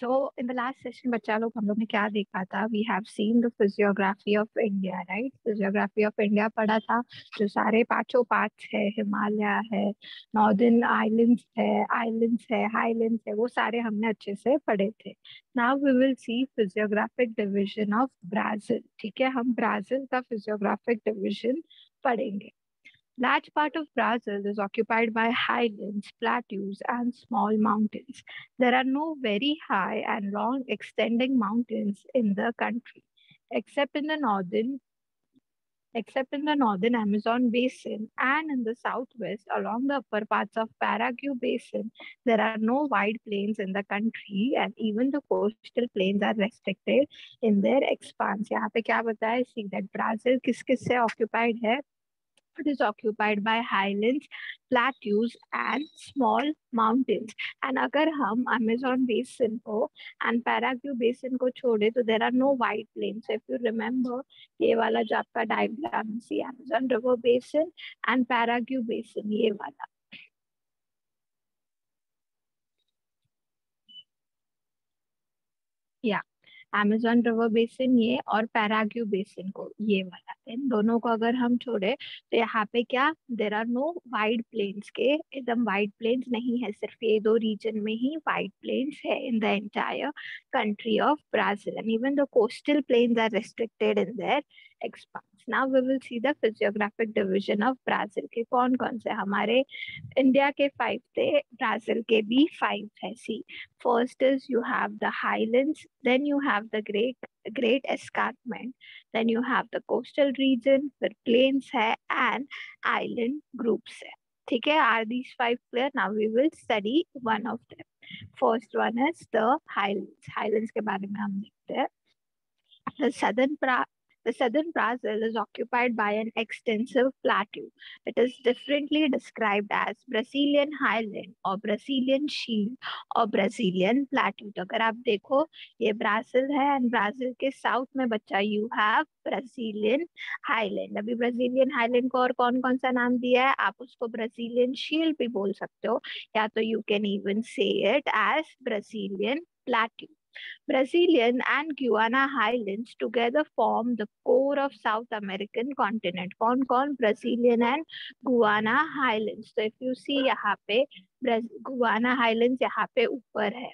So in the last session बच्चा लोग हम लोग ने क्या देखा था? We have seen the physiography of India, right? Physiography of India पढ़ा था, जो सारे पांचों पार्ट्स है, हिमालय है, नॉर्दर्न आइलैंड्स है, हाईलैंड्स है, वो सारे हमने अच्छे से पढ़े थे. Now we will see physiographic division of Brazil. ठीक है, हम ब्राजील का physiographic division पढ़ेंगे. Large part of Brazil is occupied by highlands, plateaus, and small mountains. There are no very high and long extending mountains in the country, except in the northern except in the northern Amazon basin and in the southwest along the upper parts of Paraguay basin. There are no wide plains in the country and even the coastal plains are restricted in their expanse. यहाँ पे क्या बताया? See that Brazil किस किस से occupied है? It is occupied by highlands, plateaus, and small mountains. And अगर हम Amazon basin को and Paraguay basin को छोड़े तो there are no wide plains. So if you remember, ये वाला जो आपका diagram है, Amazon river basin and Paraguay basin, ये वाला. Yeah. Amazon रिवर बेसिन ये और पैराग्यू बेसिन को ये वाला, इन दोनों को अगर हम छोड़े तो यहाँ पे क्या, there are no wide plains के, एकदम वाइड प्लेन्स नहीं है, सिर्फ ये दो रीजन में ही वाइड प्लेन्स है in the entire country of Brazil. And even the coastal plains are restricted in their expanse. Now we will see the physiographic division of Brazil के कौन कौन से. हमारे इंडिया के 5 थे, ब्राजील के भी 5 है. सी, first is you have the highlands, then you have the great escarpment, then you have the coastal region, फिर plains है and island groups है. ठीक है, are these 5 clear? Now we will study one of them. First one is the highlands. Highlands के बारे में हम देखते हैं. The southern Brazil is occupied by an extensive plateau. It is differently described as Brazilian highland or Brazilian shield or Brazilian plateau. तो अगर आप देखो ये ब्राजील है एंड ब्राजील के साउथ में बच्चा यू हैव ब्राजीलियन हाईलैंड. अभी ब्राजीलियन हाईलैंड को और कौन कौन सा नाम दिया है? आप उसको ब्राजीलियन शील्ड भी बोल सकते हो, या तो you can even say it as Brazilian plateau. Brazilian and Guiana Highlands together form the core of South American continent. कौन कौन? Brazilian and Guiana Highlands. So if you see यहाँ पे Guiana Highlands यहाँ पे ऊपर है,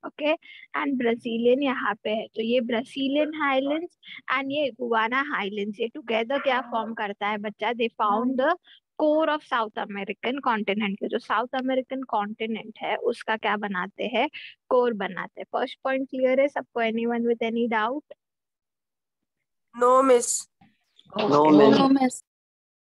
ओके, एंड ब्राजीलियन यहाँ पे है. तो ये ब्राजीलियन हाईलैंड्स एंड ये गुआना हाईलैंड्स, ये टुगेदर क्या फॉर्म करता है बच्चा? They found the core of south American continent. के जो साउथ अमेरिकन कॉन्टिनेंट है उसका क्या बनाते हैं? कोर बनाते हैं. फर्स्ट पॉइंट क्लियर है सबको? Anyone with any doubt? No miss. No miss.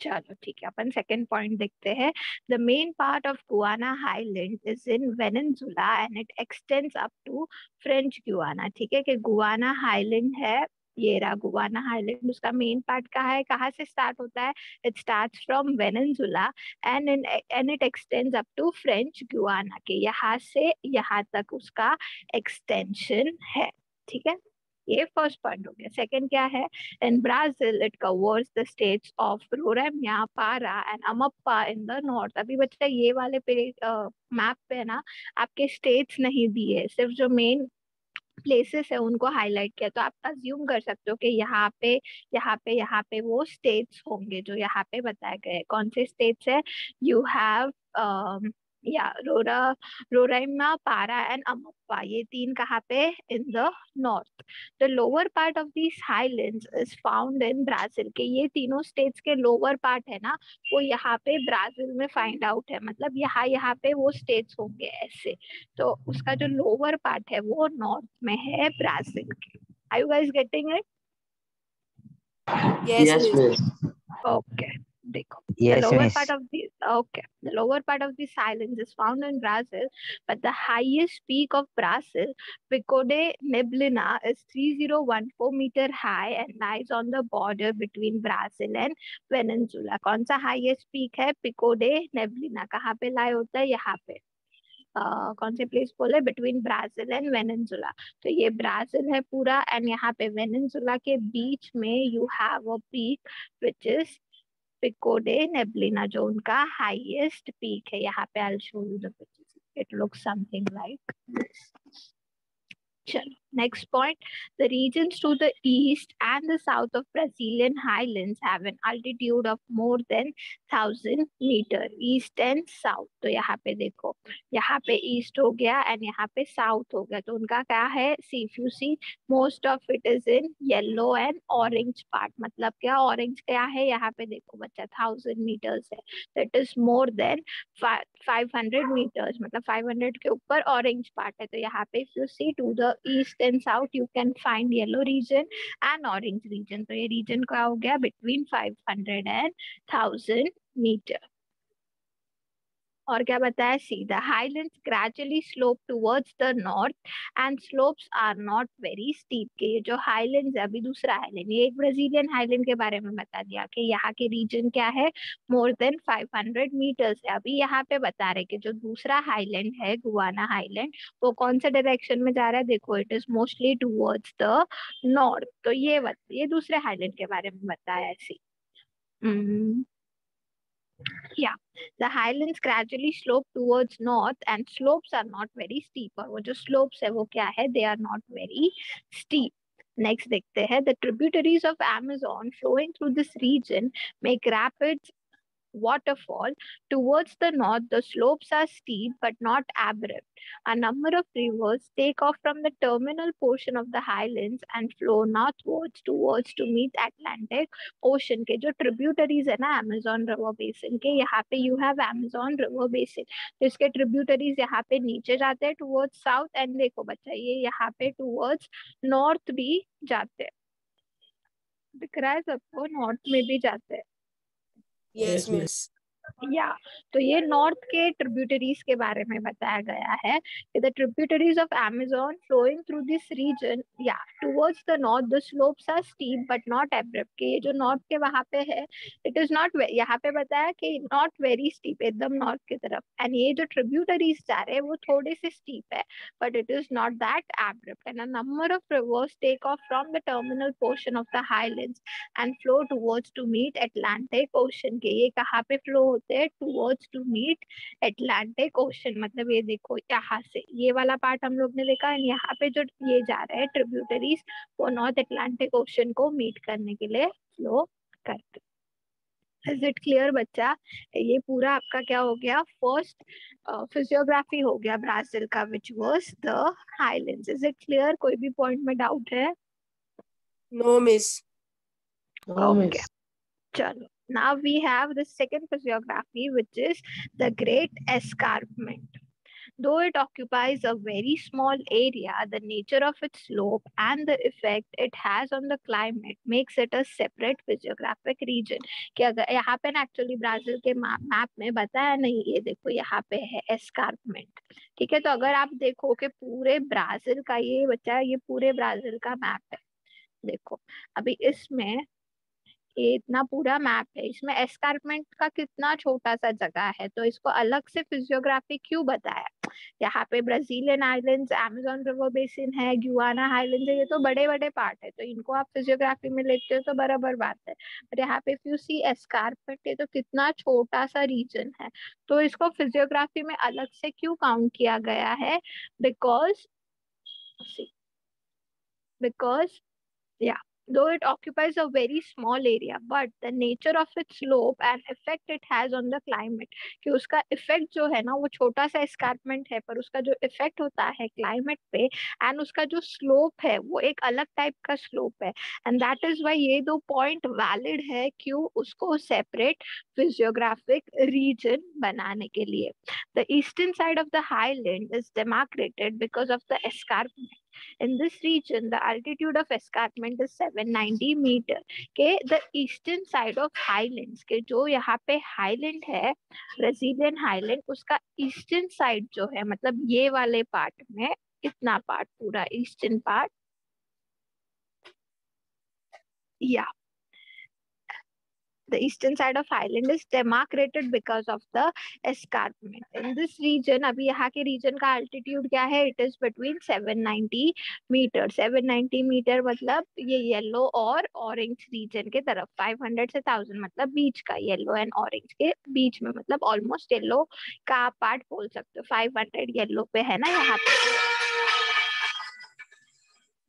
चलो ठीक है, अपन सेकेंड पॉइंट देखते हैं. The main part of Guiana highland is in Venezuela and it extends up to French Guiana. ठीक है, कि गुआना हाईलैंड है, ये रहा गुआना हाईलैंड, उसका मेन पार्ट कहाँ है, कहाँ से स्टार्ट होता है? It starts from Venezuela and it extends up to French Guiana, के यहाँ से यहाँ तक उसका एक्सटेंशन है. ठीक है, ये फर्स्ट पॉइंट हो गया. सेकंड क्या है? In Brazil it covers the states of Roraima, पारा एंड अमप्पा इन द नॉर्थ. अभी बच्चा ये वाले पे मैप पे है ना, आपके स्टेट्स नहीं दिए, सिर्फ जो मेन प्लेसेस है उनको हाईलाइट किया. तो आप अज्यूम कर सकते हो कि यहाँ पे वो स्टेट्स होंगे जो यहाँ पे बताए गए. कौन से स्टेट्स है? यू हैव या रोराइमा, पारा एंड अमप्पा, ये तीन कहाँ पे? In the north. The lower part of these highlands is found in Brazil. के ये तीनों स्टेट्स के लोअर पार्ट है ना, वो यहाँ पे ब्राजील में फाइंड आउट है. मतलब यहाँ पे वो स्टेट्स होंगे ऐसे. तो उसका जो लोअर पार्ट है वो नॉर्थ में है ब्राजील के. Are you guys getting it? Yes miss. Okay, देखो. Yes, the lower miss. part of the lower part of these islands is found in Brazil, but the highest peak of Brazil, Pico de Neblina, is 3014 meter high and lies on the border between Brazil and Venezuela. कौन सा highest peak है? Pico de Neblina. कहाँ पे lie होता है? यहाँ पे. कौन से प्लेस बोले? Between Brazil and Venezuela. तो ये ब्राजील है पूरा एंड यहाँ पे वेनेजुला के बीच में you have a peak which is Pico de Neblina, जो उनका हाईएस्ट पीक है. यहाँ पे I will show you the pictures. It looks something like this. चलो next point, the regions to the east and the south of Brazilian highlands have an altitude of more than 1000 meter. East and south, तो यहाँ पे देखो, यहाँ पे east हो गया and यहाँ पे south हो गया, तो उनका क्या है, see if you see most of it is in yellow and orange part. मतलब क्या, orange क्या है, यहाँ पे देखो बच्चा 1000 meters है, that is more than 500 meters, मतलब 500 के ऊपर orange part है. तो यहाँ पे if you see to the east and south you can find yellow region and orange region. तो ये region क्या हो गया, between 500 and 1000 meter. और क्या बताया, see the highlands gradually slope towards the north and slopes are not very steep. के ये जो हाईलैंड्स है, अभी दूसरा हाईलैंड, ये एक ब्राजीलियन हाईलैंड के बारे में बता दिया कि यहाँ के रीजन क्या है, मोर देन 500 मीटर्स है. अभी यहाँ पे बता रहे कि जो दूसरा हाईलैंड है, गुआना हाईलैंड, वो कौन से डायरेक्शन में जा रहा है, देखो it is mostly towards the north. तो ये दूसरे हाईलैंड के बारे में बताया ऐसी. Yeah, the highlands gradually slope towards north and slopes are not very steep. और वो जो slopes है वो क्या है, they are not very steep. Next देखते हैं, the tributaries of Amazon flowing through this region make rapids waterfall. Towards the north, the slopes are steep but not abrupt. A number of rivers take off from the terminal portion of the highlands and flow northwards towards to meet Atlantic Ocean. के जो tributaries है ना Amazon River Basin के, यहाँ पे you have Amazon River Basin, तो इसके tributaries यहाँ पे नीचे जाते हैं towards south, and देखो बच्चा ये यहाँ पे towards north भी जाते हैं, दिख रहा है सबको, north में भी जाते हैं. Yes, miss. या तो ये नॉर्थ के ट्रिब्यूटरीज के बारे में बताया गया है. The tributaries of Amazon flowing through this region, या towards the north the slopes are steep but not abrupt. के ये जो नॉर्थ के वहां पे है, इट इज नॉट, यहाँ पे बताया कि नॉट वेरी स्टीप, एकदम नॉर्थ की तरफ. एंड ये जो ट्रिब्यूटरीज जा रहे हैं वो थोड़े से स्टीप है, but it is not that abrupt. And a number of rivers take off from the terminal portion of the highlands and flow towards to meet Atlantic ocean. के ये कहाँ पे फ्लो होते हैं, towards to meet Atlantic ocean. मतलब ये देखो यहाँ से ये वाला पार्ट हम लोग ने देखा, एंड यहाँ पे जो ये जा रहे हैं ट्रिब्यूटरीज, वो नॉर्थ एटलांटिक ओशन को मीट करने के लिए फ्लो करते. इज इट क्लियर बच्चा? ये पूरा आपका क्या हो गया, फर्स्ट फिजियोग्राफी हो गया ब्राजील का, विच was the highlands. Is it clear? कोई भी पॉइंट में डाउट है? No, miss. Okay. Chalo. Now we have the second physiography, which is the Great Escarpment. Though it occupies a very small area, the nature of its slope and the effect it has on the climate makes it a separate physiographic region. कि अगर यहाँ पे ना actually Brazil के map में बताया नहीं, ये देखो यहाँ पे है एस्कारपमेंट. ठीक है, तो अगर आप देखो कि पूरे ब्राजील का ये बच्चा, ये पूरे ब्राजील का मैप है, देखो अभी इसमें ये इतना पूरा मैप है, इसमें एस्कारपमेंट का कितना छोटा सा जगह है, तो इसको अलग से फिजियोग्राफी क्यों बताया. यहाँ पे Brazilian islands, Amazon river basin है, गुआना हाईलैंड्स है, ये तो बड़े बड़े पार्ट है, तो इनको आप फिजियोग्राफी में लेते हो तो बराबर बात है. बट यहाँ पे इफ यू सी एस्कारपमेंट, ये तो कितना छोटा सा रीजन है, तो इसको फिजियोग्राफी में अलग से क्यों काउंट किया गया है, because yeah, though it occupies a very small area, but the nature of its slope and effect it has on the climate, कि उसका effect जो है ना वो छोटा सा escarpment है, पर उसका जो effect होता है climate पे, and उसका जो slope है वो एक अलग type का slope है, and that is why ये दो point valid है क्यों उसको separate physiographic region बनाने के लिए. The eastern side of the highland is demarcated because of the escarpment. In this region, the altitude of escarpment is 790 meter. के the eastern side of highlands, के जो यहाँ पे highland है, Brazilian highland, उसका eastern side जो है, मतलब ये वाले part में, इतना part पूरा eastern part, yeah, The eastern side of highland is demarcated because of the escarpment. In this region, अभी यहाँ के region का altitude क्या है? It is between 790 meter. 790 meter मतलब ये येलो और ऑरेंज रीजन के तरफ, 500 से 1000 मतलब बीच का, येलो एंड ऑरेंज के बीच में, मतलब ऑलमोस्ट येलो का पार्ट बोल सकते हो. 500 येलो पे है ना, यहाँ पे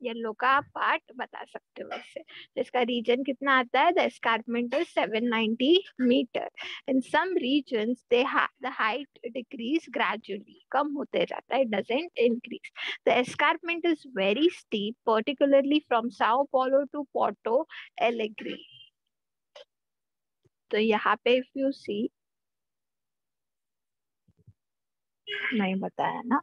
येलो का पार्ट बता सकते हो वैसे. इसका रीजन कितना आता है? The escarpment is 790 metre. In some regions the height decrease gradually, कम होते जाता है, it doesn't increase. The escarpment is very steep, particularly from Sao Paulo to Porto Alegre. तो यहाँ पे इफ यू सी, नहीं बताया ना,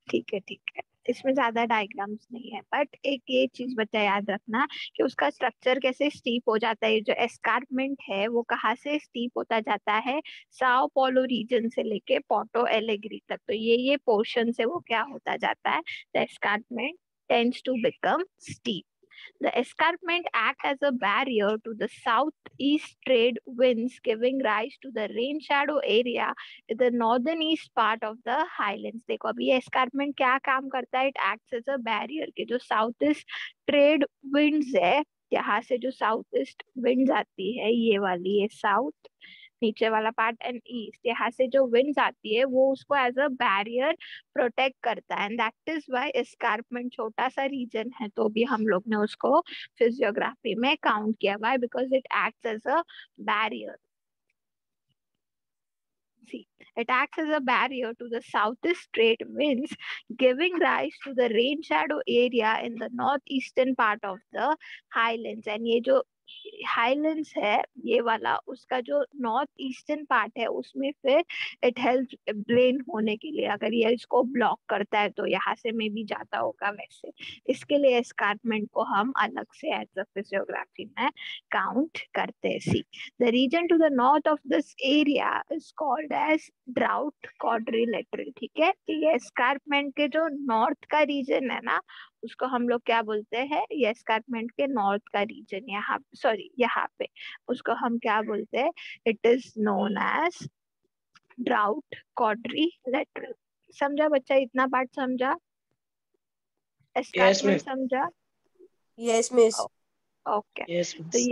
ठीक है ठीक है, इसमें ज्यादा डायग्राम्स नहीं है, बट एक ये चीज बच्चा याद रखना कि उसका स्ट्रक्चर कैसे स्टीप हो जाता है. जो एस्कार्पमेंट है वो कहाँ से स्टीप होता जाता है? साओ पोलो रीजन से लेके पोर्टो एलेग्री तक. तो ये पोर्शन से वो क्या होता जाता है? The escarpment tends to become steep. The escarpment act as a barrier to the southeast trade winds, giving rise to the rain shadow area in the northern east part of the highlands. देखो अभी ये escarpment क्या काम करता है? It acts as a barrier कि जो southeast trade winds है, यहाँ से जो southeast winds आती है, ये वाली है south, नीचे वाला पार्ट एंड ईस्ट, यहाँ से जो विंड्स आती है वो उसको एज अ बैरियर प्रोटेक्ट करता है. And that is why escarpment छोटा सा रीजन है तो भी हम लोग ने उसको फिजियोग्राफी में काउंट किया. Why? Because it acts as a barrier. See, it acts as a barrier to the southeast trade winds, giving rise to the rain shadow area in the northeastern part of the highlands. And ये जो highlands है ये वाला, उसका जो north eastern part है उसमें फिर इट हेल्प ब्रेन होने के लिए. अगर ये इसको ब्लॉक करता है तो यहाँ से में भी जाता होगा वैसे. इसके लिए एस्कार्पमेंट को हम अलग से एज अ फिजियोग्राफी में काउंट करते हैं. See, the region to the north of this area is called as drought quadrilateral. ठीक है, ये एस्कार्पमेंट के जो नॉर्थ का रीजन है ना, उसको हम लोग क्या बोलते हैं? ये एस्कार्पमेंट के नॉर्थ का रीजन, यहाँ सॉरी यहाँ पे उसको हम क्या बोलते हैं? It is known as drought quadrilateral. समझा बच्चा? इतना पार्ट समझा? एस्कार्पमेंट समझा? Yes, miss. Okay. Yes, So miss.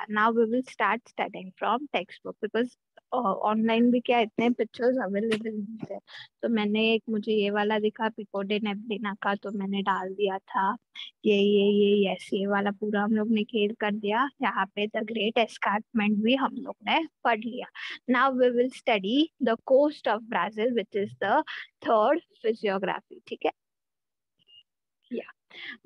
now we will start studying from textbook because online भी क्या इतने पिक्चर्स अवेलेबल नहीं थे. तो मैंने एक, मुझे ये वाला दिखा पिकोडे नेब्लिना का, तो मैंने डाल दिया था. ये वाला पूरा हम लोग ने खेल कर दिया. यहाँ पे द ग्रेट एस्कार्पमेंट भी हम लोग ने पढ़ लिया. Now we will study the coast of Brazil which is the third physiography. ठीक है. Yeah.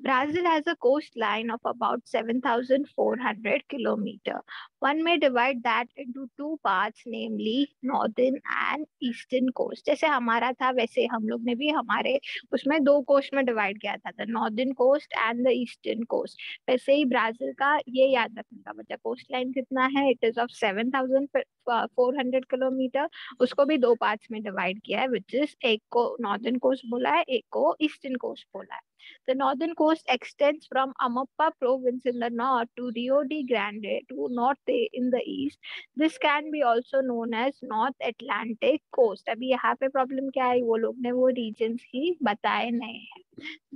Brazil has a coastline of about 7,400 kilometers. One may divide that into two parts, namely northern and eastern coast. जैसे हमारा था वैसे हम लोग ने भी हमारे उसमें दो कोस्ट में डिवाइड किया था, the northern coast and the eastern coast. वैसे ही ब्राजील का ये याद रखने का बच्चा, कोस्ट लाइन कितना है? It is of 7,400 kilometre. उसको भी दो पार्ट्स में डिवाइड किया है, विच इज एक को नॉर्दर्न कोस्ट बोला है, एक को ईस्टर्न कोस्ट बोला है. The northern coast extends from Amapá province in the north to Rio de Grande to Norte in the east. This can be also known as North Atlantic coast. अभी यहाँ पे problem क्या है? वो लोग ने वो regions ही बताए नहीं हैं.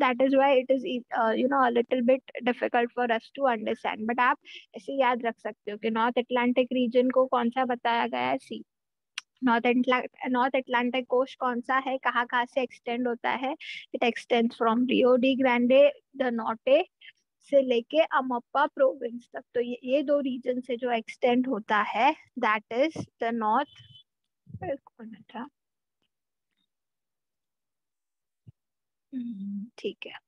That is why it is a little bit difficult for us to understand. But आप ऐसे याद रख सकते हो कि North Atlantic region को कौन सा बताया गया है? सी, नॉर्थ अटलांटिक कोस्ट कौन सा है? कहाँ कहाँ से एक्सटेंड होता है? It extend from Rio de Grande de Norte से लेके अमप्पा प्रोविंस तक. तो ये दो रीजन से जो एक्सटेंड होता है, दैट इज द नॉर्थ. ठीक है.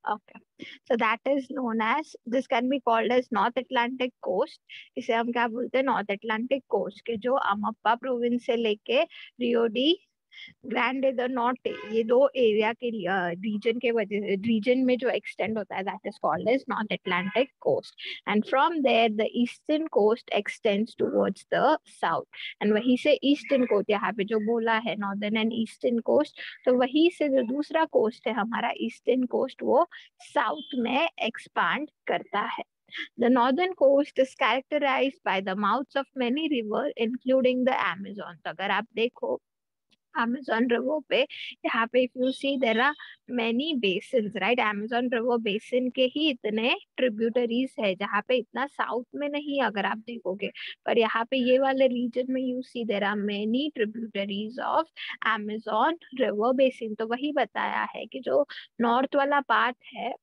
Okay, so that is known as, this can be called as North Atlantic coast. इसे हम क्या बोलते हैं? North Atlantic coast के जो अमप्पा प्रोविंस से लेके Rio de Grande the Norte, ये दो एरिया के रीजन के वजह से, रीजन में जो एक्सटेंड होता है, that is called as north Atlantic coast, and from there the eastern coast extends towards the south, and वहीं से ईस्टर्न कोस्ट, यहाँ पे जो बोला है नॉर्दर्न एंड ईस्टर्न कोस्ट, तो वहीं से जो दूसरा कोस्ट है हमारा ईस्टर्न कोस्ट, वो साउथ में एक्सपांड करता है. The northern coast is characterized by the mouths of many rivers, including the Amazon. तो अगर आप देखो Amazon river पे, यहाँ पे if you see there are many basins, right? Amazon river basin के ही इतने tributaries है, जहाँ पे इतना साउथ में नहीं अगर आप देखोगे, पर यहाँ पे ये वाले region में you see there are many tributaries of Amazon river basin. तो वही बताया है कि जो नॉर्थ वाला पार्ट है,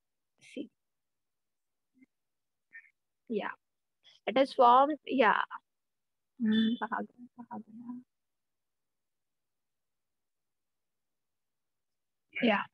see, yeah, it is formed, yeah. कहाँ गया? Yeah.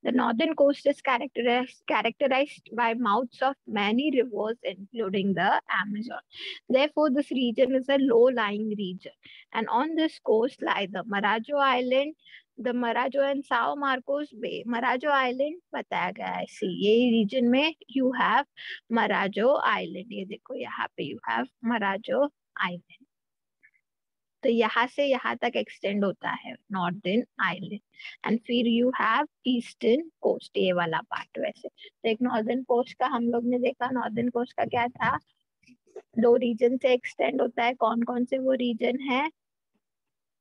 The northern coast is characterized by mouths of many rivers, including the Amazon. Therefore, this region is a low-lying region. And on this coast lie the Marajo Island, the Marajo and Sao Marcos Bay. Marajo Island बताया गया है. See, ये region में you have Marajo Island. ये देखो यहाँ पे you have Marajo Island. तो यहाँ से यहाँ तक एक्सटेंड होता है नॉर्दर्न आइलैंड, एंड फिर यू हैव ईस्टर्न कोस्ट, ये वाला पार्ट. वैसे तो एक नॉर्दर्न कोस्ट का हम लोग ने देखा, नॉर्दर्न कोस्ट का क्या था, दो रीजन से एक्सटेंड होता है. कौन कौन से वो रीजन है,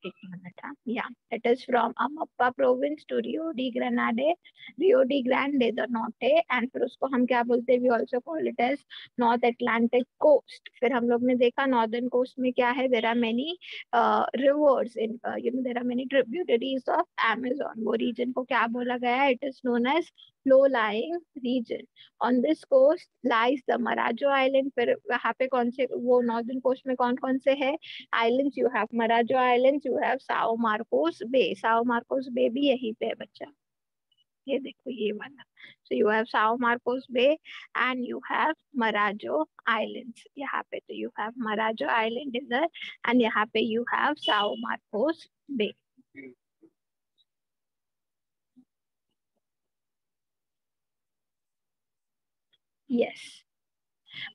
एक मिनट. या it is from Amapa province to Rio de Grande the Norte, and फिर उसको हम क्या बोलते हैं, we also call it as north Atlantic coast. फिर हम लोग ने देखा नॉर्दर्न कोस्ट में क्या है, there are many rivers in, there are many tributaries of Amazon. वो रीजन को क्या बोला गया है, it is known as low-lying region. On this coast lies the Marajo Island. फिर वहाँ पे कौन से, वो नॉर्दर्न कोस्ट में कौन कौन से है islands, you have Marajo Islands, you have Sao Marcos bay. Sao Marcos bay भी यहीं पे है बच्चा, ये देखो ये वाला. So you have Sao Marcos Bay and you have Marajo Islands. यहाँ पे तो you have Marajo Island इधर, and यहाँ पे you have Sao Marcos Bay. Yes.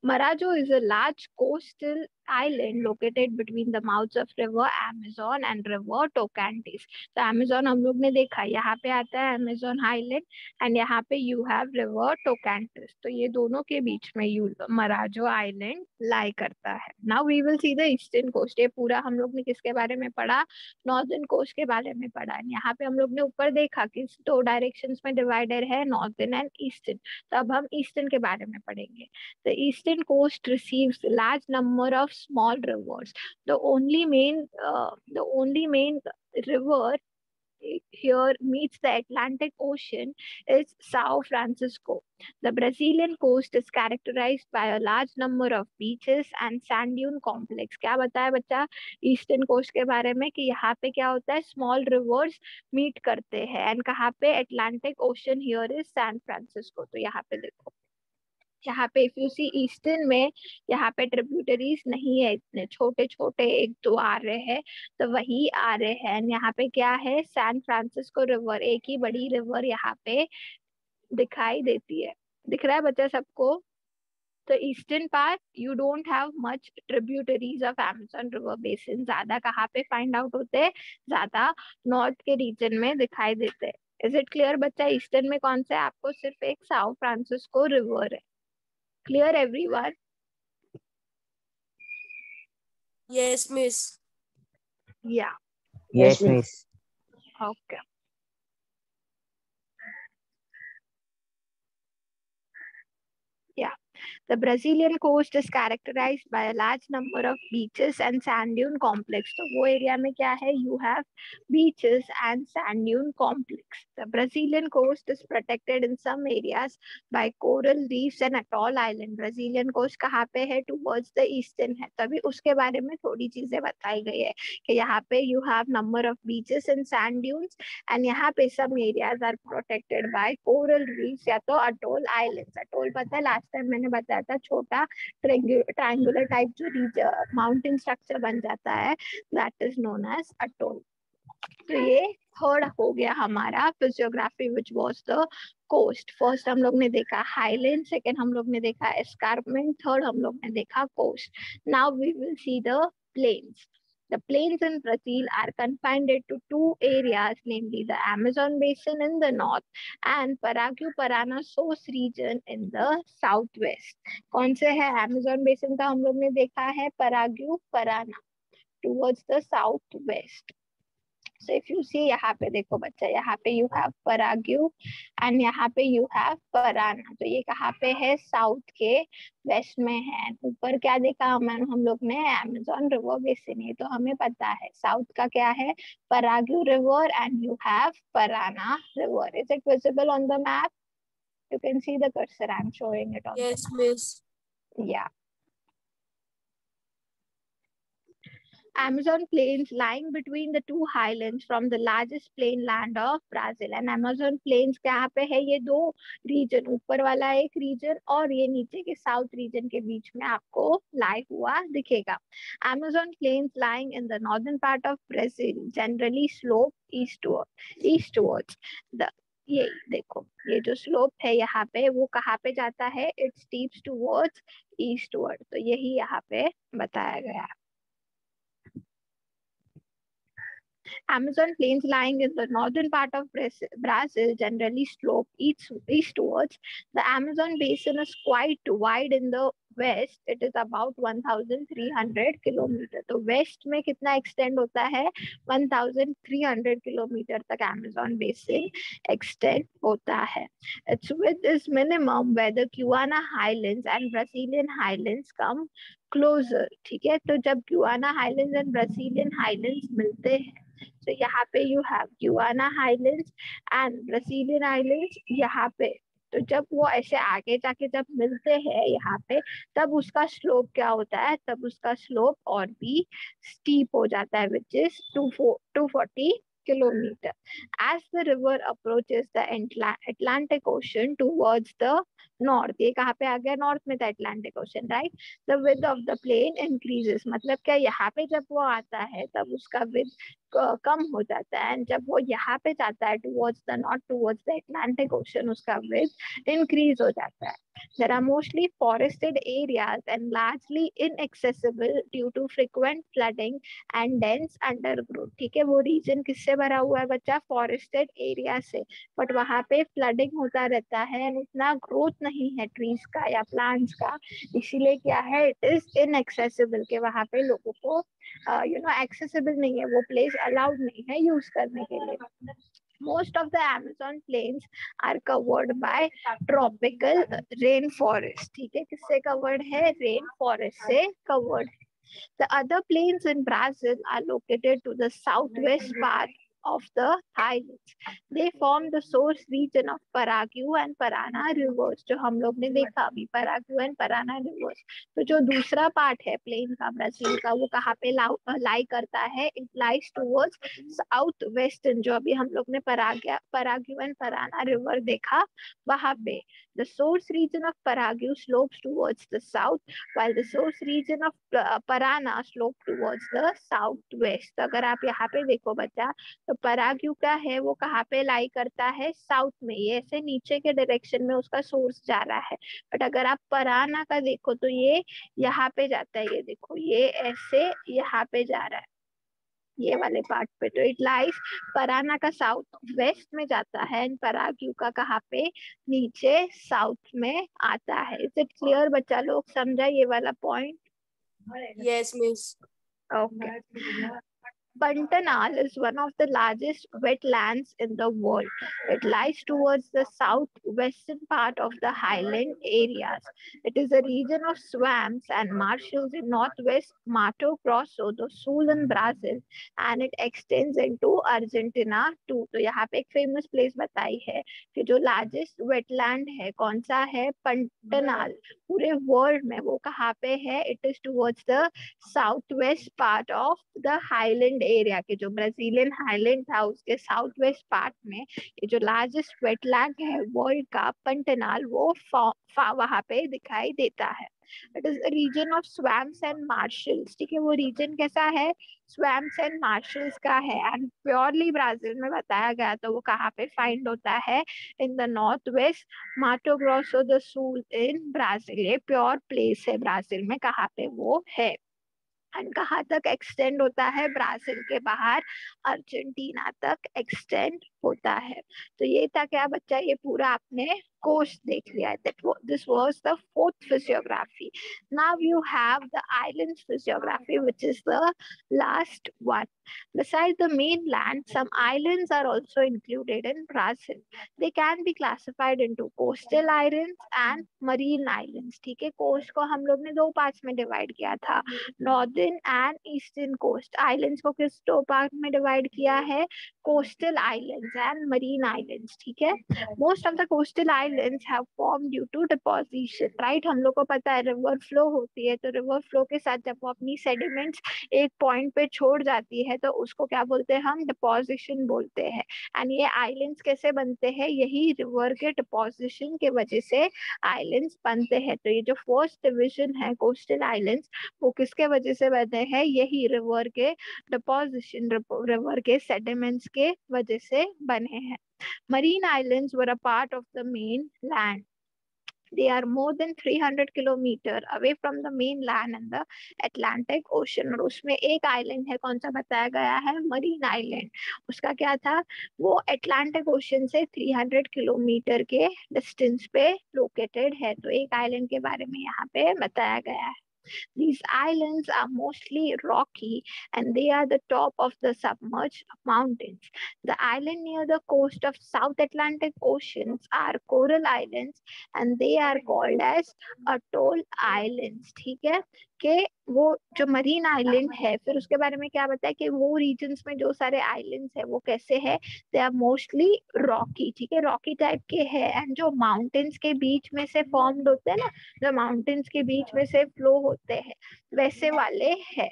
Marajo is a large coastal island located between the mouths of river Amazon and river Tocantins. तो Amazon हम लोग ने देखा, यहाँ पे आता है Amazon Island, and यहाँ पे you have river Tocantins. तो ये दोनों के बीच में Marajo Island lie करता है. Now we will see the eastern coast. ये पूरा हम लोग ने किसके बारे में पढ़ा, नॉर्दर्न कोस्ट के बारे में पढ़ा. यहाँ पे हम लोग ने ऊपर देखा कि दो डायरेक्शंस में डिवाइडेड है, नॉर्दर्न एंड ईस्टर्न. तो अब हम ईस्टर्न के बारे में पढ़ेंगे. The eastern coast receives a large number of small rivers. The only main river here meets the Atlantic Ocean is Sao Francisco. The Brazilian coast is characterized by a large number of beaches and sand dune complex. क्या बताया बच्चा eastern coast के बारे में, कि यहाँ पे क्या होता है, स्मॉल रिवर्स मीट करते हैं, एंड कहाँ पे, Atlantic ocean here is San Francisco. तो यहाँ पे देखो, यहाँ पे इफ यू सी ईस्टर्न में यहाँ पे ट्रिब्यूटरीज नहीं है, इतने छोटे छोटे एक दो आ रहे हैं, तो वही आ रहे हैं. यहाँ पे क्या है, सैन फ्रांसिस्को रिवर, एक ही बड़ी रिवर यहाँ पे दिखाई देती है. दिख रहा है बच्चा सबको. तो eastern part you don't have much tributaries of Amazon river basin. ज्यादा कहाँ पे फाइंड आउट होते हैं, ज्यादा नॉर्थ के रीजन में दिखाई देते हैं. इज इट क्लियर बच्चा, ईस्टर्न में कौन सा है, आपको सिर्फ एक साओ फ्रांसिस्को रिवर है. Clear everyone? Yes, miss. Yeah. Yes, miss. Okay. Yeah. The Brazilian coast is characterized by a large number of beaches and sand dune complex. तो वो एरिया में क्या है, you have beaches and sand dune complex. The Brazilian coast is protected in some areas by coral reefs and atoll island. Brazilian coast कहाँ पे है, towards the eastern है. तभी उसके बारे में थोड़ी चीजें बताई गई है कि यहाँ पे you have number of beaches and sand dunes, and यहाँ पे some areas are protected by coral reefs या तो atoll islands. atoll पता है लास्ट टाइम मैंने मैंने बताया था, छोटा ट्रायंगुलर टाइप जो माउंटेन स्ट्रक्चर बन जाता है, that is known as atoll. तो ये थर्ड हो गया हमारा physiography, which was the coast. First हम लोग ने देखा हाईलैंड, सेकंड हम लोग ने देखा एस्कार्पमेंट, थर्ड हम लोग ने देखा coast. Now we will see the plains. The plains in Brazil are confined to two areas, namely the Amazon basin in the north and Paraguay-Paraná source region in the southwest. कौन से है? Amazon basin का हम लोग ने देखा है Paraguay-Paraná towards the southwest. So if you see, यहाँ पे देखो बच्चा, यहाँ पे you have Paraguay and यहाँ पे you have Paraná. तो ये कहाँ पे है? साउथ के वेस्ट में है. ऊपर क्या देखा हम लोग ने? Amazon river basin. ये तो हमें पता है. साउथ का क्या है? Paraguay river and you have Paraná river. Is it visible on the map? You can see the cursor. I'm showing it on the Yes, map. miss. Yeah. Amazon plains lying between the two highlands from the largest plain land of Brazil. And Amazon plains कहाँ पे है? ये दो reason, ऊपर वाला एक reason और ये नीचे के साउथ रीजन के बीच में आपको लाई हुआ दिखेगा. Amazon plains lying in the northern part of Brazil generally slope eastwards. ये देखो, ये जो स्लोप है यहाँ पे, वो कहाँ पे जाता है? It steeps towards eastward. तो यही यहाँ पे बताया गया है. Amazon plains lying in the northern part of Brazil generally slope eastwards. The Amazon basin is quite wide in the west. It is about 1,300 kilometer. तो west में कितना extend होता है? 1,300 kilometer तक Amazon basin extend होता है. Its width is minimum where the Guiana Highlands and Brazilian Highlands come closer. ठीक है, तो जब Guiana Highlands and Brazilian Highlands मिलते हैं, तो यहाँ पे you have Guiana Highlands and Brazilian Highlands यहाँ पे. तो जब वो ऐसे आगे जाके जब मिलते हैं यहाँ पे, तब उसका स्लोप क्या होता है? तब उसका स्लोप और भी स्टीप हो जाता है, which is 240 kilometer. As the river approaches the Atlantic Ocean towards the north, ये कहाँ पे आ गया? नॉर्थ में था Atlantic Ocean, right? The width of the plain increases. मतलब क्या? यहाँ पे जब वो आता है तब उसका width कम हो जाता है, एंड जब वो यहाँ पे जाता है towards the north, towards the Atlantic Ocean, उसका width increase हो जाता है. There are mostly forested areas and largely inaccessible due to frequent flooding and dense undergrowth. ठीक है, वो रीजन किससे भरा हुआ है बच्चा? फॉरेस्टेड एरिया से. बट वहाँ पे फ्लडिंग होता रहता है, उतना ग्रोथ नहीं है ट्रीज का या प्लांट्स का, इसीलिए क्या है? इट इज इनएक्सेसिबल, के वहाँ पे लोगों को एक्सेसिबल नहीं है, वो प्लेस अलाउड नहीं है यूज करने के लिए. Most of the Amazon plains are covered by tropical rainforest. ठीक है, किससे covered है? Rainforest से covered है. The other plains in Brazil are located to the southwest part of the highlands. They form the source region of Paraguay and Paraná rivers. जो हम लोग ने देखा अभी, Paraguay and Paraná rivers. तो जो दूसरा पार्ट है प्लेन का, ब्राजील का, वो कहाँ पे लाई करता है? It lies towards south western. जो अभी हम लोग ने Paraguay and Paraná river देखा, वहाँ पे the source region of Paraguay slopes towards the south, while the source region of Paraná slopes towards the southwest. तो अगर आप यहाँ पे देखो बच्चा, तो पराग्यू क्या है? वो कहाँ पे लाई करता है? साउथ में. ये ऐसे नीचे के डायरेक्शन में उसका सोर्स जा रहा है. बट अगर आप पराना का देखो तो ये यहाँ पे जाता है. ये देखो, ये ऐसे यहाँ पे जा रहा है, ये वाले पार्ट पे. तो इट लाइज, पराना का साउथ वेस्ट में जाता है एंड पराग्यू का कहाँ पे? नीचे साउथ में आता है. इज इट क्लियर बच्चा लोग? समझा ये वाला point? Yes, miss. Okay. Pantanal is one of the largest wetlands in the world. It lies towards the southwestern part of the highland areas. It is a region of swamps and marshes in northwest Mato Grosso do Sul in Brazil, and it extends into Argentina too. तो यहाँ पे एक famous place बताई है कि जो largest wetland है, कौन सा है? पंटनाल. पूरे वर्ल्ड में वो कहाँ पे है? It is towards the south west part of the highland highland area के, जो ब्राजीलियन हाईलैंड था उसके साउथ वेस्ट पार्ट में ये जो लार्जेस्ट वेटलैंड है वर्ल्ड का पंटनाल, वो वहां पे दिखाई देता है। It is region of swamps and marshals, ठीक है, वो रीजन कैसा है, स्वैम्प्स एंड मार्शल्स का है, एंड प्योरली ब्राजील में बताया गया तो वो कहाँ पे फाइंड होता है, इन द नॉर्थ वेस्ट माटो ग्रोसो द सूल इन ब्राजील। ये प्योर प्लेस है ब्राजील में, कहाँ पे वो है, एंड कहाँ तक एक्सटेंड होता है, ब्राजील के बाहर अर्जेंटीना तक एक्सटेंड होता है। तो ये था क्या बच्चा, ये पूरा आपने कोर्स देख लिया है। This was the fourth physiography. Now you have the islands physiography which is the last one. Besides the mainland, some islands are also included in Brazil. They can be classified into coastal islands and marine islands, ठीक है। Coast को हम लोग ने दो parts में divide किया था, northern and eastern coast. Islands को किस दो पार्ट में डिवाइड किया है, coastal islands and marine islands, ठीक है। Most of the coastal islands have form due to deposition, right. हम लोग को पता है रिवर फ्लो होती है, तो रिवर फ्लो के साथ जब वो अपनी सेडिमेंट्स एक पॉइंट पे छोड़ जाती है तो उसको क्या बोलते हैं, हम डिपोजिशन बोलते हैं। एंड ये आइलैंड्स कैसे बनते हैं, यही रिवर के डिपोजिशन के वजह से आइलैंड्स बनते हैं। तो ये जो फर्स्ट डिविजन है कोस्टल आइलैंड्स, वो किसके वजह से बने हैं, यही रिवर के डिपोजिशन, रिवर के सेडिमेंट्स के वजह से बने हैं। Marine islands were a part of the main land. They are more than 300 kilometre away from the mainland and the Atlantic Ocean। और उसमें एक आइलैंड है, कौन सा बताया गया है, मरीन आइलैंड। उसका क्या था, वो अटलांटिक ओशन से 300 किलोमीटर के डिस्टेंस पे लोकेटेड है। तो एक आइलैंड के बारे में यहाँ पे बताया गया है। These islands are mostly rocky and they are the top of the submerged mountains. The island near the coast of South Atlantic Oceans are coral islands and they are called as atoll islands, ठीक है। कि वो जो marine island है, फिर उसके बारे में क्या बताया कि वो रीजन्स में जो सारे आइलैंड्स है वो कैसे है, दे आर मोस्टली रॉकी, ठीक है, रॉकी टाइप के है, एंड जो माउंटेन्स के बीच में से फॉर्म्ड होते हैं ना, जो माउंटेन्स के बीच में से फ्लो होते हैं वैसे वाले है।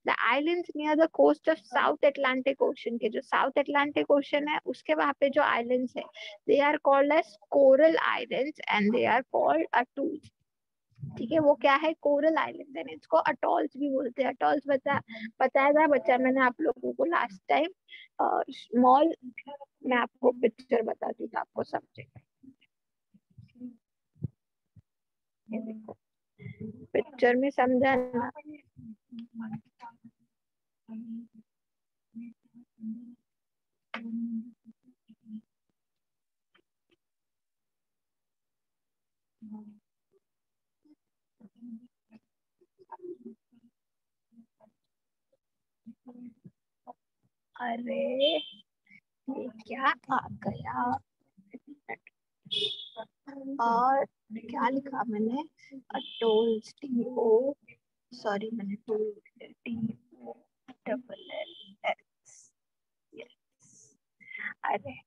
The islands near the coast of south Atlantic ocean, के जो साउथ अटलांटिक ओशन है उसके वहां पे जो आइलैंड्स है, they are called as coral islands and they are called atolls, ठीक है। वो क्या है, कोरल आइलैंड है, इसको अटॉल्स भी बोलते हैं। अटॉल्स बताया था बच्चा मैंने आप लोगों को लास्ट टाइम। स्मॉल, मैं आपको पिक्चर बताती हूँ तो आपको समझेगा। ये देखो पिक्चर में समझा ना, अरे ये क्या आ गया, और क्या लिखा मैंने, अटोल्स, TO, सॉरी मैंने toll TO double LS, yes. अरे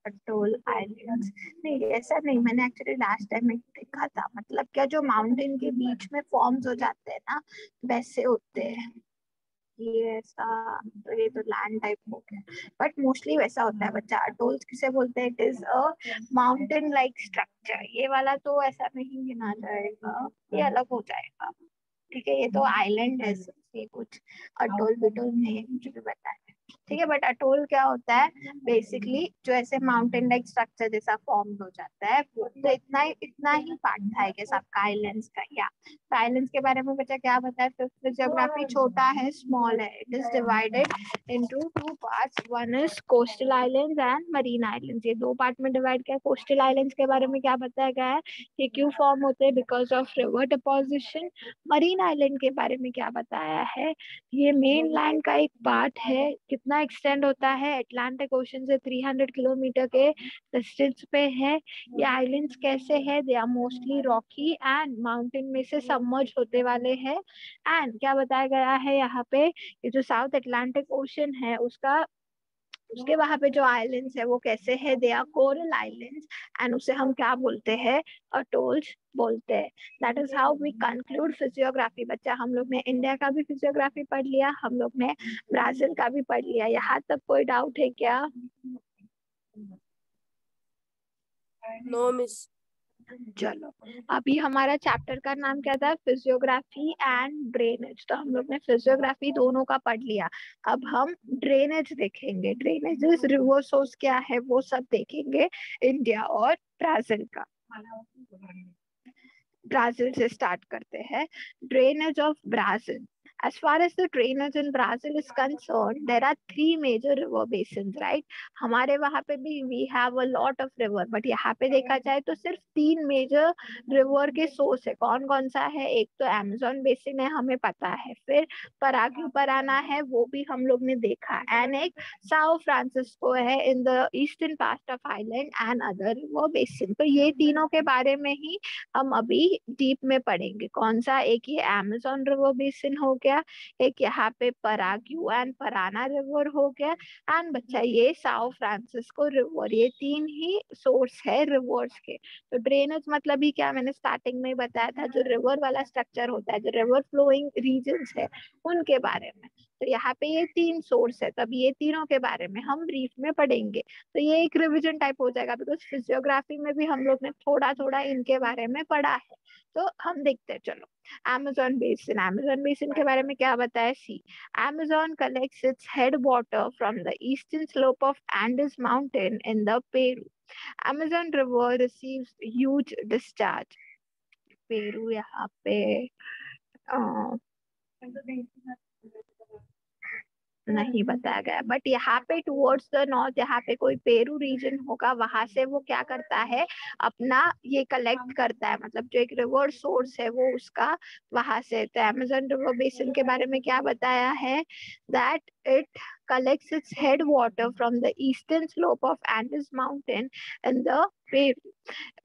अटोल आइलैंड्स नहीं, ऐसा नहीं, मैंने एक्चुअली लास्ट टाइम में देखा था। मतलब क्या, जो माउंटेन के बीच में फॉर्म्स हो जाते हैं ना वैसे होते हैं ये, ऐसा। तो ये तो लैंड टाइप हो गया, बट मोस्टली वैसा होता है बच्चा। अटोल्स किसे बोलते हैं, it is a mountain like structure. ये वाला तो ऐसा नहीं गिना जाएगा, ये अलग हो जाएगा, ठीक है। ये तो आइलैंड है, ये कुछ अटोल बिटोल नहीं, मुझे भी बताया, ठीक है। बट अटोल क्या होता है, बेसिकली जो ऐसे माउंटेन लाइक स्ट्रक्चर जैसा फॉर्म हो जाता है, तो इतना ही पार्ट था आई गेस आपका आइलैंड्स का। या तो आइलैंड्स के बारे में बच्चा क्या बताया, फिफ्थ ज्योग्राफी छोटा है, स्मॉल है। It is divided into two parts, one is coastal islands and marine islands. ये दो पार्ट में डिवाइड किया। कोस्टल आइलैंड्स के बारे में क्या बताया गया है, ये क्यों फॉर्म होते हैं, because of river deposition. Marine island के बारे में क्या बताया है, ये मेन लैंड का एक पार्ट है, कितना कितना एक्सटेंड होता है, अटलांटिक ओशन से 300 किलोमीटर के डिस्टेंस पे है। ये आइलैंड्स कैसे है, they are mostly rocky and mountain में से सबमर्ज होते वाले हैं। एंड क्या बताया गया है यहाँ पे, ये जो साउथ अटलांटिक ओशन है उसके वहां पे जो आइलैंड्स है वो कैसे है, they are coral islands and उसे हम क्या बोलते हैं, अटोल्स बोलते हैं। That is how we conclude physiography. बच्चा हम लोग ने इंडिया का भी फिजियोग्राफी पढ़ लिया, हम लोग ने ब्राजील का भी पढ़ लिया। यहाँ तक कोई डाउट है क्या? No miss. चलो, अभी हमारा चैप्टर का नाम क्या था, फिजियोग्राफी एंड ड्रेनेज। तो हम लोग ने फिजियोग्राफी दोनों का पढ़ लिया। अब हम ड्रेनेज देखेंगे, ड्रेनेजेस रिवर सोर्स क्या है वो सब देखेंगे, इंडिया और ब्राजील का। ब्राजील से स्टार्ट करते हैं। Drainage of Brazil. As far as the drainage in Brazil is concerned, there are three major river basins, right? हमारे वहाँ पे भी we have a lot of river, but यहाँ पे देखा जाए तो सिर्फ 3 major river के source है। कौन कौन सा है? एक तो Amazon basin है, हमें पता है। फिर पराग्यू पराना है, वो भी हम लोग ने देखा। एंड एक साओ फ्रांसिस्को है in the eastern part of island and other river basin। तो ये तीनों के बारे में ही हम अभी डीप में पढ़ेंगे। कौन सा? एक ये अमेज़न रिवर बेसिन हो गया, एक यहाँ पे पराग्यू एंड पराना रिवर हो गया, एंड बच्चा ये साओ फ्रांसिस्को रिवर। ये 3 ही सोर्स है रिवर्स के। तो ड्रेनेज मतलब ही क्या, मैंने स्टार्टिंग में बताया था, जो रिवर वाला स्ट्रक्चर होता है, जो रिवर फ्लोइंग रीजन्स है उनके बारे में। तो यहाँ पे ये 3 सोर्स है, तब ये तीनों के बारे में हम ब्रीफ में पढ़ेंगे। तो ये एक रिविजन टाइप हो जाएगा, बिकॉज फिजियोग्राफी में भी हम लोग ने थोड़ा थोड़ा इनके बारे में पढ़ा है। तो हम देखते हैं, चलो। अमेज़न बेसिन के बारे में क्या बताया? सी, Amazon collects its headwater from the eastern slope of Andes Mountain in the Peru. Amazon River receives huge discharge. Peru यहाँ पे नहीं बताया गया, बट यहाँ पे टुवर्ड्स द नॉर्थ, यहाँ पे कोई पेरू रीजन होगा, वहां से वो क्या करता है, अपना ये कलेक्ट करता है, मतलब जो एक रिवर सोर्स है वो उसका वहां से। तो अमेज़न रिवर बेसिन के बारे में क्या बताया है, that it collects its headwater from the eastern slope of Andes Mountain in the Peru.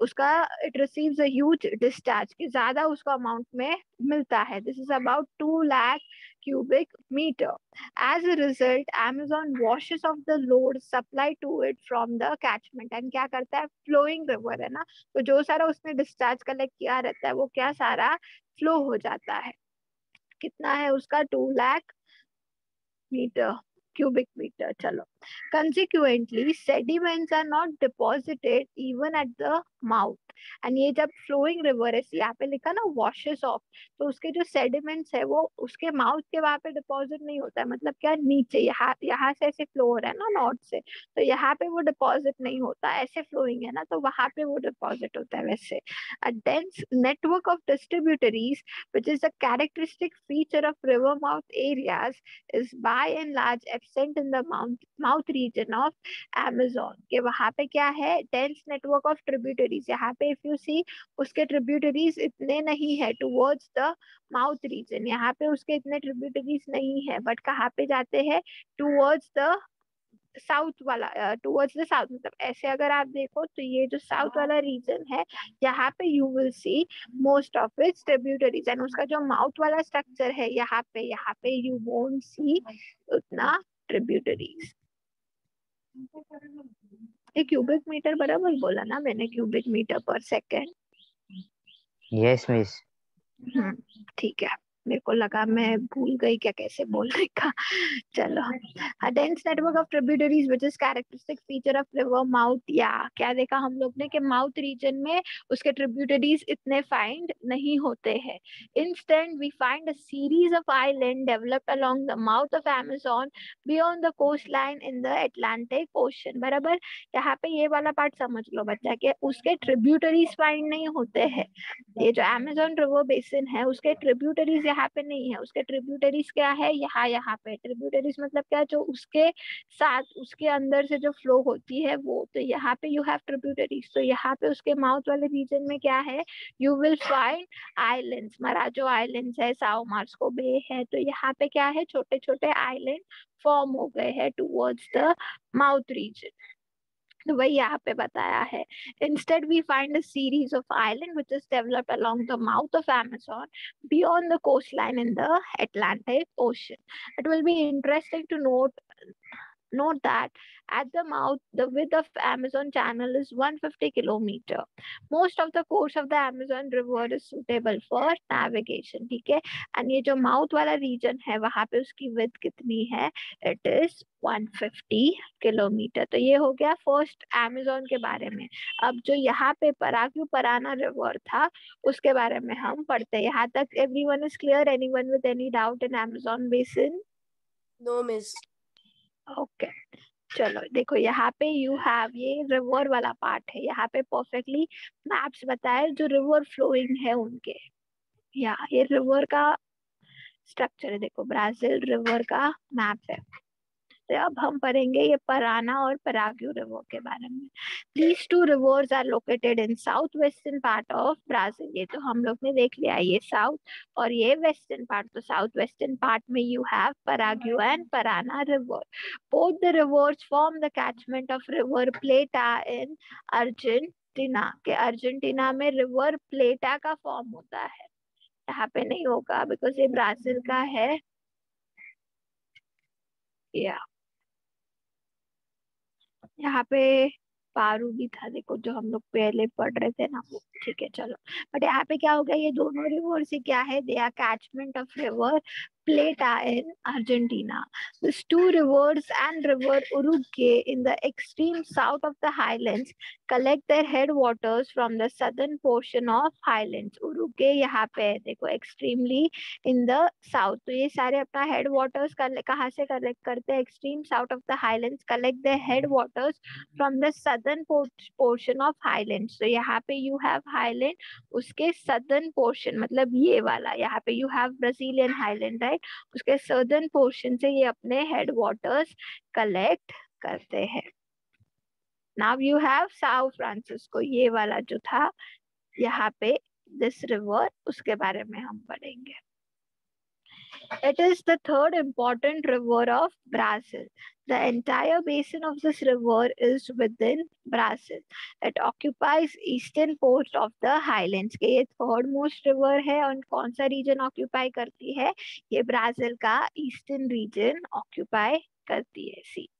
उसका it receives a huge discharge, कि ज्यादा उसको अमाउंट में मिलता है। This is about 2 lakh cubic meter. As a result, Amazon washes off the load supplied to it from the catchment. And क्या करता है, flowing river है ना, तो जो सारा उसने डिस्चार्ज कलेक्ट किया रहता है वो क्या सारा फ्लो हो जाता है। कितना है उसका, 2 लाख मीटर, cubic meter। चलो, consequently sediments are not deposited even at the mouth। And ये जब फ्लोइंग रिवर है, यहाँ पे लिखा ना वॉशेस ऑफ, तो उसके जो सेडिमेंट्स है वो उसके माउथ के वहां पे डिपॉजिट नहीं होता है। मतलब क्या, नीचे यहाँ से ऐसे फ्लो हो रहा है ना नॉर्थ से, तो यहाँ पे वो डिपॉजिट नहीं होता, ऐसे फ्लोइंग है ना, तो वहां पे वो डिपॉजिट होता है वैसे। A dense network of distributaries which is a characteristic feature of river mouth areas is by and large absent in the mouth region of Amazon। के वहां पे क्या है, dense network of tributaries। यहाँ पे if you see उसके tributaries इतने नहीं है towards the mouth region, यहाँ पे उसके इतने tributaries नहीं है, बट कहाँ पे जाते हैं, towards the साउथ वाला, टुवर्ड्स द साउथ। मतलब ऐसे अगर आप देखो तो ये जो साउथ वाला रीजन है, यहाँ पे you will see most of its tributaries, and उसका जो माउथ वाला स्ट्रक्चर है यहाँ पे यू वोंट सी उतना ट्रिब्यूटरीज। ये क्यूबिक मीटर बराबर बोला ना मैंने, क्यूबिक मीटर पर सेकेंड। Yes miss. ठीक है, मेरे को लगा मैं भूल गई क्या कैसे बोलने का। चलो, a dense network of tributaries which is characteristic feature of river mouth। या क्या देखा हम लोग ने कि माउथ रीजन में उसके ट्रिब्यूटरीज इतने फाइंड नहीं होते हैं। Instead we find a series of island developed along the mouth of Amazon beyond the coastline in the Atlantic Ocean। बराबर, यहाँ पे ये वाला पार्ट समझ लो बच्चा कि उसके ट्रिब्यूटरीज फाइंड नहीं होते हैं। ये जो Amazon रिवर बेसिन है उसके ट्रिब्यूटरीज यहाँ पे नहीं है, उसके ट्रिब्यूटरीज क्या है, यहाँ पे ट्रिब्यूटरीज मतलब क्या, जो उसके साथ उसके अंदर से जो फ्लो होती है वो, तो यहाँ पे यू हैव ट्रिब्यूटरीज, तो यहाँ पे उसके माउथ वाले रीजन में क्या है, you will find islands, मराजो islands है, साओ मार्स्को बे है, तो यहाँ पे क्या है, छोटे छोटे आइलैंड फॉर्म हो गए हैं टुवर्ड्स द माउथ रीजन, तो वही यहाँ पे बताया है. Instead we find a series of island which is developed along the mouth of Amazon beyond the coastline in the Atlantic Ocean. It will be interesting to note that at the mouth the width of Amazon channel is 150 kilometer. Most of the course of the Amazon river is suitable for navigation. ठीक है, and ये जो mouth वाला reason है वहां पे उसकी width कितनी है, इट इज 150 किलोमीटर. तो ये हो गया फर्स्ट अमेजोन के बारे में. अब जो यहाँ पे पराग्यू पराना रिवर था उसके बारे में हम पढ़ते हैं. यहाँ तक everyone is clear? Anyone with any doubt in Amazon basin? No, miss. Okay, चलो देखो यहाँ पे यू हैव ये रिवर वाला पार्ट है, यहाँ पे परफेक्टली मैप्स बताए जो रिवर फ्लोइंग है उनके. ये रिवर का स्ट्रक्चर है, देखो ब्राजील रिवर का मैप है. तो अब हम पढ़ेंगे ये पराना और पराग्यू रिवर के बारे में. These two rivers are located in southwestern part of Brazil. ये तो हम लोग ने देख लिया, ये साउथ और ये वेस्टर्न पार्ट. तो साउथ वेस्टर्न पार्ट में you have Paraguay and Parana river. Both the rivers form the catchment of river Plata in Argentina. के अर्जेंटीना में रिवर प्लेटा का फॉर्म होता है, यहाँ पे नहीं होगा बिकॉज ये ब्राजील का है. यहाँ पे पारू भी था, देखो जो हम लोग पहले पढ़ रहे थे ना वो. ठीक है चलो, बट यहाँ पे क्या हो गया, ये दोनों रिवर से क्या है, they are catchment of river Plata in Argentina. These two rivers and river Uruguay in the extreme south of the highlands collect their headwaters from the southern portion of highlands. Uruguay यहाँ पे है देखो, extremely in the south. तो ये सारे अपना headwaters कहाँ से collect करते हैं, extreme south of the highlands collect their headwaters from the southern portion of highlands. तो यहाँ पे you have highland, उसके southern portion मतलब ये वाला, यहाँ पे you have Brazilian highland, right? उसके southern portion से ये अपने headwaters collect करते हैं. Now you have Sao Francisco, ये वाला जो था यहाँ पे this river, उसके बारे में हम पढ़ेंगे. It is the third important river of Brazil. The entire basin of this river is within Brazil. It occupies eastern coast of the highlands. के ये third most river है और कौन सा region occupy करती है, ये ब्राजील का eastern region occupy करती है. See,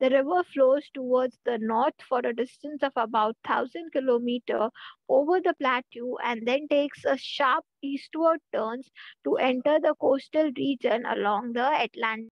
the river flows towards the north for a distance of about 1,000 kilometers over the plateau and then takes a sharp eastward turn to enter the coastal region along the Atlantic